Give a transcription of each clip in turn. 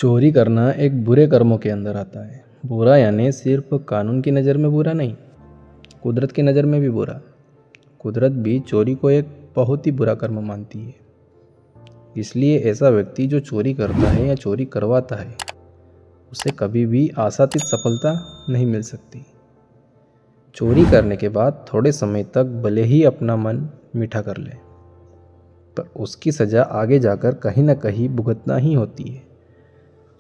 चोरी करना एक बुरे कर्मों के अंदर आता है। बुरा यानी सिर्फ कानून की नज़र में बुरा नहीं, कुदरत की नज़र में भी बुरा। कुदरत भी चोरी को एक बहुत ही बुरा कर्म मानती है। इसलिए ऐसा व्यक्ति जो चोरी करता है या चोरी करवाता है, उसे कभी भी आशातीत सफलता नहीं मिल सकती। चोरी करने के बाद थोड़े समय तक भले ही अपना मन मीठा कर ले, पर उसकी सज़ा आगे जाकर कहीं ना कहीं भुगतना ही होती है।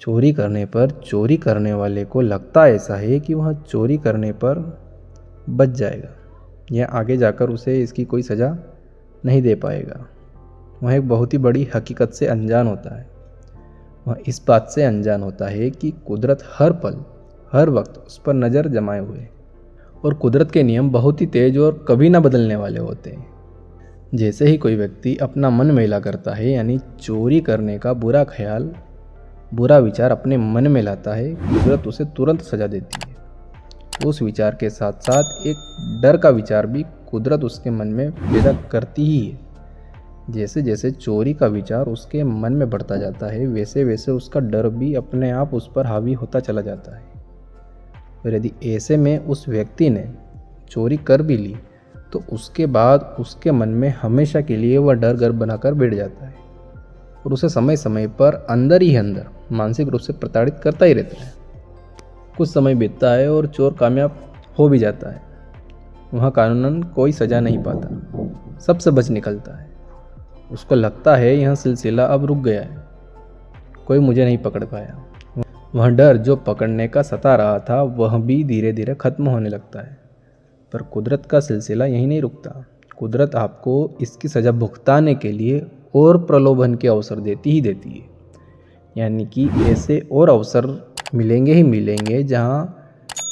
चोरी करने पर चोरी करने वाले को लगता ऐसा है कि वह चोरी करने पर बच जाएगा या आगे जाकर उसे इसकी कोई सज़ा नहीं दे पाएगा। वह एक बहुत ही बड़ी हकीकत से अनजान होता है। वह इस बात से अनजान होता है कि कुदरत हर पल हर वक्त उस पर नज़र जमाए हुए और कुदरत के नियम बहुत ही तेज और कभी ना बदलने वाले होते हैं। जैसे ही कोई व्यक्ति अपना मन मैला करता है, यानी चोरी करने का बुरा विचार अपने मन में लाता है, कुदरत उसे तुरंत सजा देती है। उस विचार के साथ साथ एक डर का विचार भी कुदरत उसके मन में पैदा करती ही है। जैसे जैसे चोरी का विचार उसके मन में बढ़ता जाता है, वैसे वैसे उसका डर भी अपने आप उस पर हावी होता चला जाता है। और यदि ऐसे में उस व्यक्ति ने चोरी कर भी ली, तो उसके बाद उसके मन में हमेशा के लिए वह डर घर बनाकर बैठ जाता है और उसे समय समय पर अंदर ही अंदर मानसिक रूप से प्रताड़ित करता ही रहता है। कुछ समय बीतता है और चोर कामयाब हो भी जाता है। वहाँ कानूनन कोई सज़ा नहीं पाता, सबसे बच निकलता है। उसको लगता है यह सिलसिला अब रुक गया है, कोई मुझे नहीं पकड़ पाया। वह डर जो पकड़ने का सता रहा था, वह भी धीरे धीरे खत्म होने लगता है। पर कुदरत का सिलसिला यहीं नहीं रुकता। कुदरत आपको इसकी सज़ा भुगताने के लिए और प्रलोभन के अवसर देती ही देती है। यानी कि ऐसे और अवसर मिलेंगे ही मिलेंगे जहां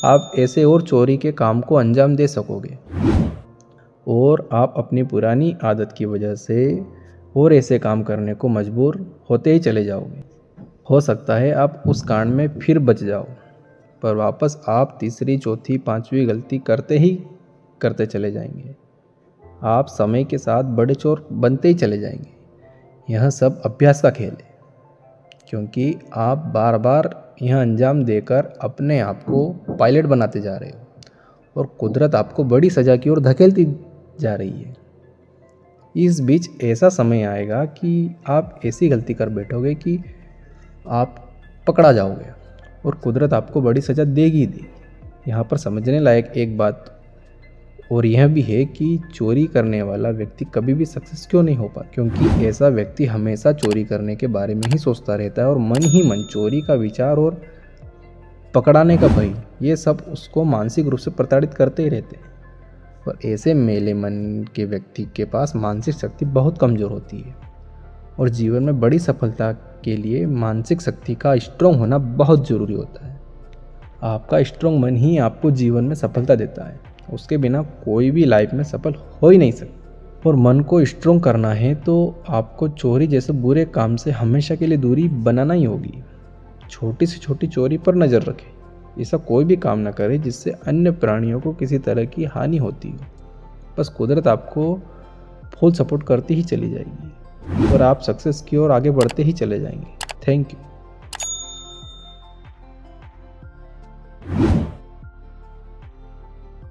आप ऐसे और चोरी के काम को अंजाम दे सकोगे और आप अपनी पुरानी आदत की वजह से और ऐसे काम करने को मजबूर होते ही चले जाओगे। हो सकता है आप उस कांड में फिर बच जाओ, पर वापस आप तीसरी, चौथी, पांचवी गलती करते चले जाएंगे। आप समय के साथ बड़े चोर बनते ही चले जाएंगे। यह सब अभ्यास का खेल है, क्योंकि आप बार बार यह अंजाम देकर अपने आप को पायलट बनाते जा रहे हो और कुदरत आपको बड़ी सज़ा की ओर धकेलती जा रही है। इस बीच ऐसा समय आएगा कि आप ऐसी गलती कर बैठोगे कि आप पकड़ा जाओगे और कुदरत आपको बड़ी सज़ा देगी ही। यहाँ पर समझने लायक एक बात और यह भी है कि चोरी करने वाला व्यक्ति कभी भी सक्सेस क्यों नहीं हो पाता, क्योंकि ऐसा व्यक्ति हमेशा चोरी करने के बारे में ही सोचता रहता है और मन ही मन चोरी का विचार और पकड़ाने का भय, ये सब उसको मानसिक रूप से प्रताड़ित करते ही रहते हैं। और ऐसे मेले मन के व्यक्ति के पास मानसिक शक्ति बहुत कमज़ोर होती है और जीवन में बड़ी सफलता के लिए मानसिक शक्ति का स्ट्रॉन्ग होना बहुत ज़रूरी होता है। आपका स्ट्रॉन्ग मन ही आपको जीवन में सफलता देता है, उसके बिना कोई भी लाइफ में सफल हो ही नहीं सकता। और मन को स्ट्रॉन्ग करना है तो आपको चोरी जैसे बुरे काम से हमेशा के लिए दूरी बनाना ही होगी। छोटी से छोटी चोरी पर नज़र रखें। ऐसा कोई भी काम ना करें जिससे अन्य प्राणियों को किसी तरह की हानि होती हो। बस कुदरत आपको फुल सपोर्ट करती ही चली जाएगी और आप सक्सेस की ओर आगे बढ़ते ही चले जाएंगे। Thank you.